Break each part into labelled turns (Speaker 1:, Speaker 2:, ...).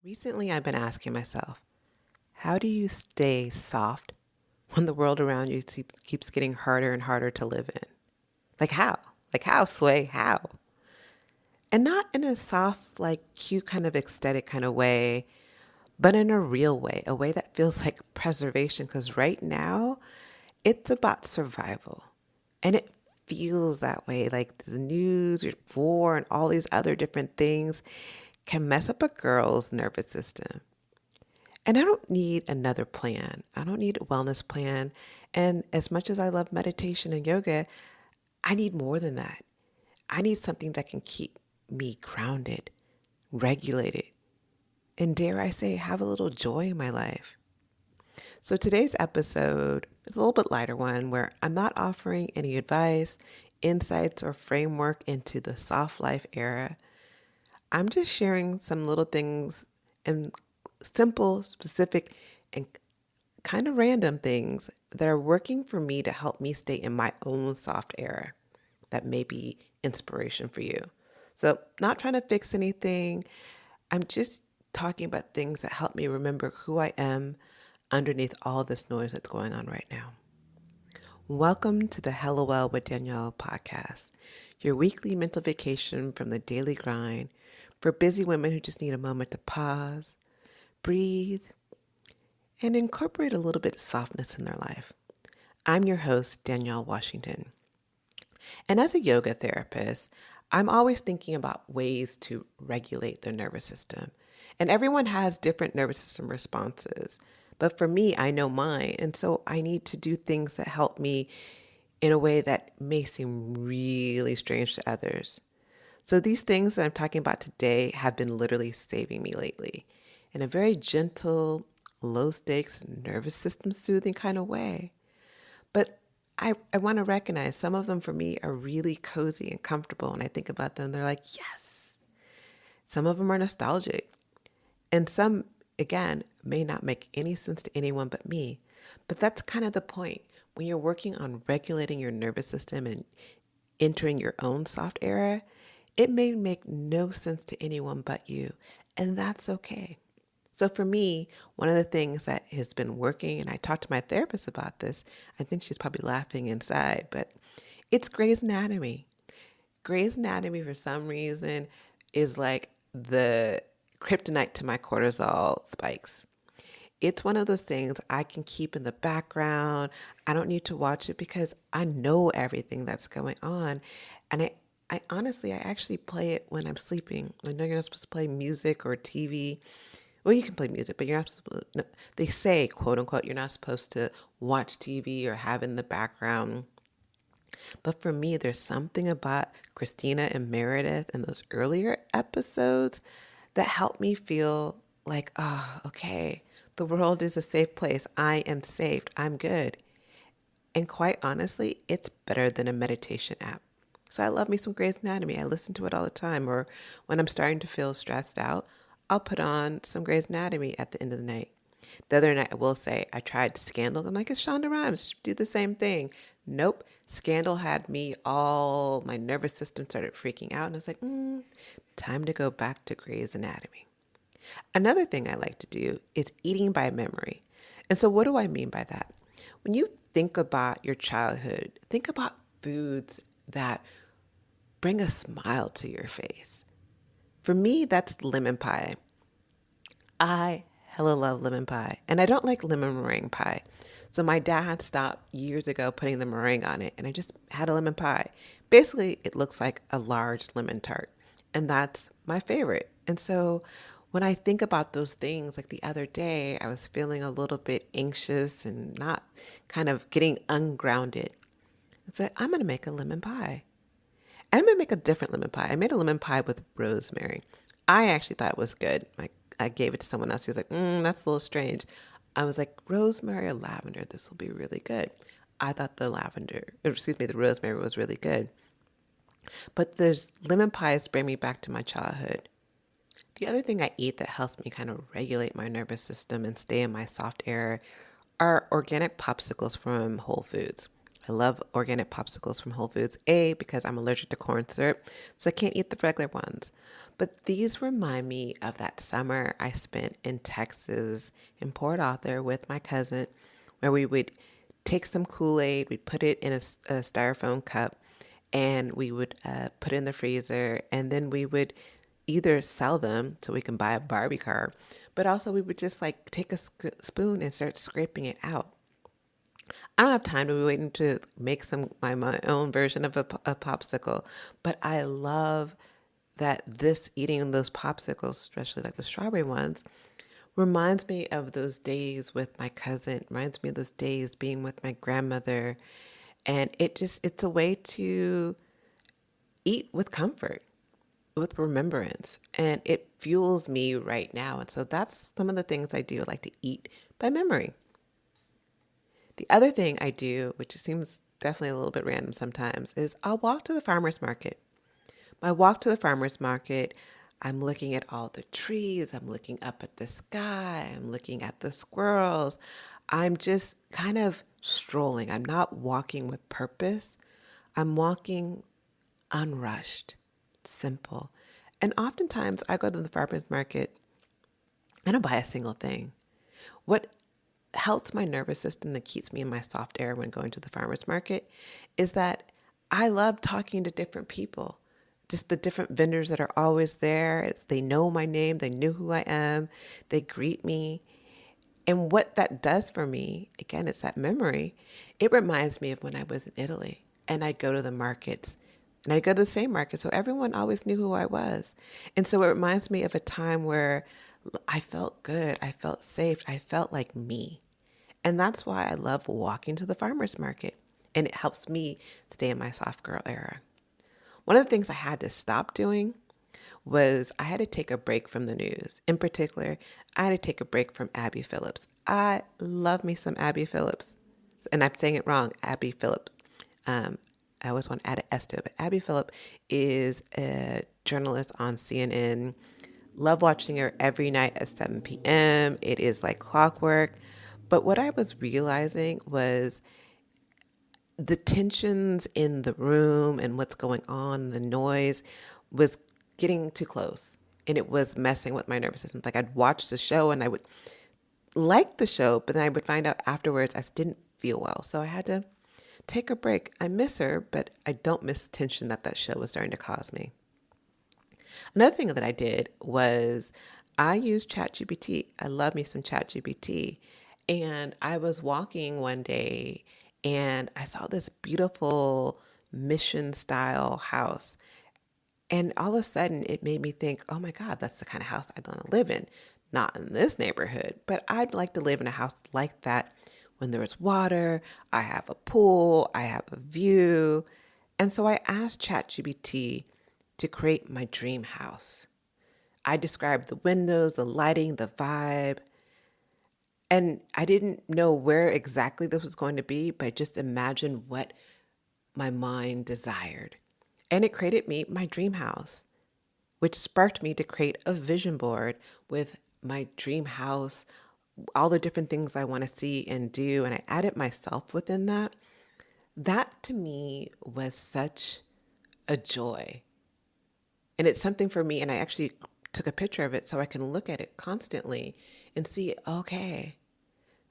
Speaker 1: Recently, I've been asking myself, how do you stay soft when the world around you keeps getting harder and harder to live in? Like how? Like how, Sway? How? And not in a soft, like cute kind of aesthetic kind of way, but in a real way, a way that feels like preservation. Because right now, it's about survival. And it feels that way. Like the news, war, and all these other different things can mess up a girl's nervous system. And I don't need another plan. I don't need a wellness plan. And as much as I love meditation and yoga, I need more than that. I need something that can keep me grounded, regulated, and dare I say, have a little joy in my life. So today's episode is a little bit lighter one where I'm not offering any advice, insights, or framework into the soft life era. I'm just sharing some little things and simple, specific, and kind of random things that are working for me to help me stay in my own soft era that may be inspiration for you. So, not trying to fix anything. I'm just talking about things that help me remember who I am underneath all this noise that's going on right now. Welcome to the Hello Well with Danielle podcast, your weekly mental vacation from the daily grind for busy women who just need a moment to pause, breathe, and incorporate a little bit of softness in their life. I'm your host, Danielle Washington. And as a yoga therapist, I'm always thinking about ways to regulate the nervous system. And everyone has different nervous system responses. But for me, I know mine. And so I need to do things that help me in a way that may seem really strange to others. So these things that I'm talking about today have been literally saving me lately in a very gentle, low stakes, nervous system soothing kind of way. But I want to recognize some of them for me are really cozy and comfortable. And I think about them, they're like, yes. Some of them are nostalgic. And some, again, may not make any sense to anyone but me. But that's kind of the point. When you're working on regulating your nervous system and entering your own soft era, it may make no sense to anyone but you. And that's okay. So for me, one of the things that has been working, and I talked to my therapist about this, I think she's probably laughing inside, but it's Grey's Anatomy. Grey's Anatomy, for some reason, is like the kryptonite to my cortisol spikes. It's one of those things I can keep in the background. I don't need to watch it because I know everything that's going on. And I honestly, I actually play it when I'm sleeping. I know you're not supposed to play music or TV. Well, you can play music, but you're not supposed to, no, they say, quote unquote, you're not supposed to watch TV or have in the background. But for me, there's something about Christina and Meredith and those earlier episodes that help me feel like, oh, okay, the world is a safe place. I am safe. I'm good. And quite honestly, it's better than a meditation app. So I love me some Grey's Anatomy. I listen to it all the time. Or when I'm starting to feel stressed out, I'll put on some Grey's Anatomy at the end of the night. The other night, I will say, I tried Scandal. I'm like, it's Shonda Rhimes. Do the same thing. Nope. Scandal had me all, my nervous system started freaking out. And I was like, time to go back to Grey's Anatomy. Another thing I like to do is eating by memory. And so, what do I mean by that? When you think about your childhood, think about foods that bring a smile to your face. For me, that's lemon pie. I hella love lemon pie. And I don't like lemon meringue pie. So my dad stopped years ago putting the meringue on it, and I just had a lemon pie. Basically, it looks like a large lemon tart. And that's my favorite. And so when I think about those things, like the other day, I was feeling a little bit anxious and not kind of getting ungrounded. I said, I'm going to make a lemon pie. And I'm going to make a different lemon pie. I made a lemon pie with rosemary. I actually thought it was good. I gave it to someone else. He was like, that's a little strange. I was like, rosemary or lavender, this will be really good. I thought the rosemary was really good. But there's lemon pies bring me back to my childhood. The other thing I eat that helps me kind of regulate my nervous system and stay in my soft air are organic popsicles from Whole Foods. I love organic popsicles from Whole Foods. A, because I'm allergic to corn syrup, so I can't eat the regular ones. But these remind me of that summer I spent in Texas, in Port Arthur, with my cousin, where we would take some Kool-Aid, we'd put it in a styrofoam cup, and we would put it in the freezer, and then we would either sell them so we can buy a Barbie car, but also we would just like take a spoon and start scraping it out. I don't have time to be waiting to make my own version of a popsicle, but I love that this eating those popsicles, especially like the strawberry ones, reminds me of those days with my cousin, reminds me of those days being with my grandmother. And it's a way to eat with comfort, with remembrance, and it fuels me right now. And so that's some of the things I do. I like to eat by memory. The other thing I do, which seems definitely a little bit random sometimes, is I'll walk to the farmer's market. My walk to the farmer's market, I'm looking at all the trees, I'm looking up at the sky, I'm looking at the squirrels. I'm just kind of strolling. I'm not walking with purpose. I'm walking unrushed, simple. And oftentimes I go to the farmer's market, I don't buy a single thing. What helps my nervous system, that keeps me in my soft air when going to the farmer's market, is that I love talking to different people. Just the different vendors that are always there. They know my name, they knew who I am, they greet me. And what that does for me, again, it's that memory. It reminds me of when I was in Italy and I'd go to the markets and I'd go to the same market. So everyone always knew who I was. And so it reminds me of a time where I felt good. I felt safe. I felt like me. And that's why I love walking to the farmer's market. And it helps me stay in my soft girl era. One of the things I had to stop doing was I had to take a break from the news. In particular, I had to take a break from Abby Phillips. I love me some Abby Phillips. And I'm saying it wrong, Abby Phillips. I always want to add an S to it, but Abby Phillip is a journalist on CNN. Love watching her every night at 7 p.m. It is like clockwork. But what I was realizing was the tensions in the room and what's going on, the noise was getting too close. And it was messing with my nervous system. Like I'd watch the show and I would like the show, but then I would find out afterwards I didn't feel well. So I had to take a break. I miss her, but I don't miss the tension that that show was starting to cause me. Another thing that I did was I used ChatGPT. I love me some ChatGPT. And I was walking one day and I saw this beautiful mission style house. And all of a sudden it made me think, oh my God, that's the kind of house I'd want to live in. Not in this neighborhood, but I'd like to live in a house like that when there's water, I have a pool, I have a view. And so I asked ChatGPT to create my dream house. I described the windows, the lighting, the vibe, and I didn't know where exactly this was going to be, but I just imagined what my mind desired. And it created me my dream house, which sparked me to create a vision board with my dream house, all the different things I want to see and do. And I added myself within that. That to me was such a joy. And it's something for me. And I actually took a picture of it so I can look at it constantly and see, okay,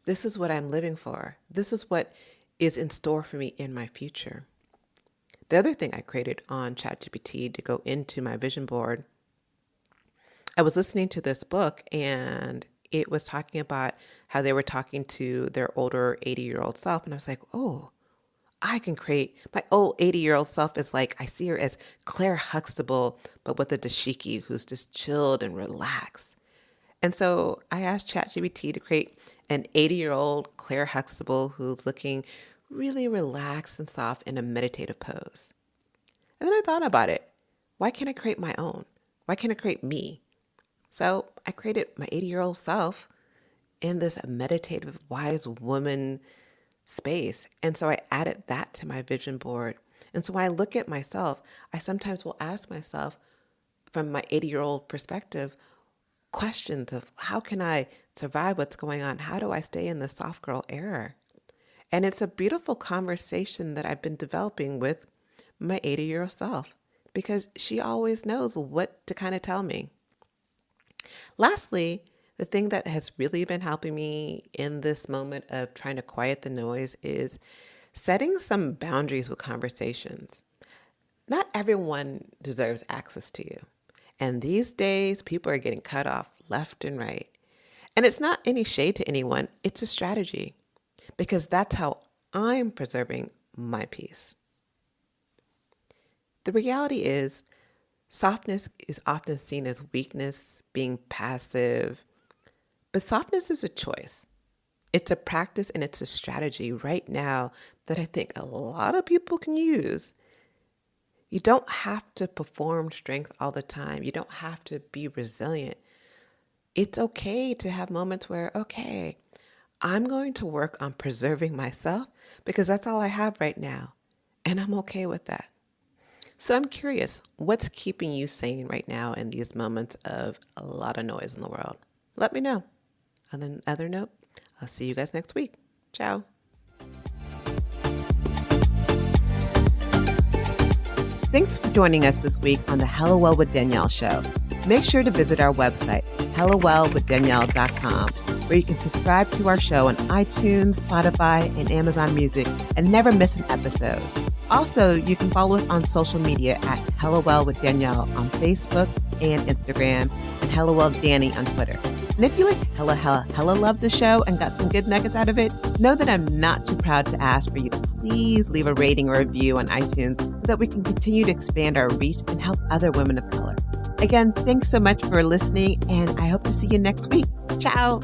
Speaker 1: this is what I'm living for. This is what is in store for me in my future. The other thing I created on ChatGPT to go into my vision board, I was listening to this book and it was talking about how they were talking to their older 80-year-old self. And I was like, oh, I can create my old 80-year-old self is like, I see her as Claire Huxtable, but with a dashiki who's just chilled and relaxed. And so I asked ChatGPT to create an 80-year-old Claire Huxtable who's looking really relaxed and soft in a meditative pose. And then I thought about it. Why can't I create my own? Why can't I create me? So I created my 80-year-old self in this meditative, wise woman space. And so I added that to my vision board. And so when I look at myself, I sometimes will ask myself from my 80-year-old perspective, questions of how can I survive what's going on? How do I stay in the soft girl era? And it's a beautiful conversation that I've been developing with my 80-year-old self because she always knows what to kind of tell me. Lastly, the thing that has really been helping me in this moment of trying to quiet the noise is setting some boundaries with conversations. Not everyone deserves access to you. And these days, people are getting cut off left and right. And it's not any shade to anyone, it's a strategy because that's how I'm preserving my peace. The reality is, softness is often seen as weakness, being passive, but softness is a choice. It's a practice and it's a strategy right now that I think a lot of people can use. You don't have to perform strength all the time. You don't have to be resilient. It's okay to have moments where, okay, I'm going to work on preserving myself because that's all I have right now. And I'm okay with that. So I'm curious, what's keeping you sane right now in these moments of a lot of noise in the world? Let me know. On another note, I'll see you guys next week. Ciao. Thanks for joining us this week on the Hello Well with Danielle show. Make sure to visit our website, hellowellwithdanielle.com, where you can subscribe to our show on iTunes, Spotify, and Amazon Music and never miss an episode. Also, you can follow us on social media at Hello Well with Danielle on Facebook and Instagram, and Hello Well Danny on Twitter. And if you like hella love the show and got some good nuggets out of it, know that I'm not too proud to ask for you to please leave a rating or review on iTunes so that we can continue to expand our reach and help other women of color. Again, thanks so much for listening, and I hope to see you next week. Ciao.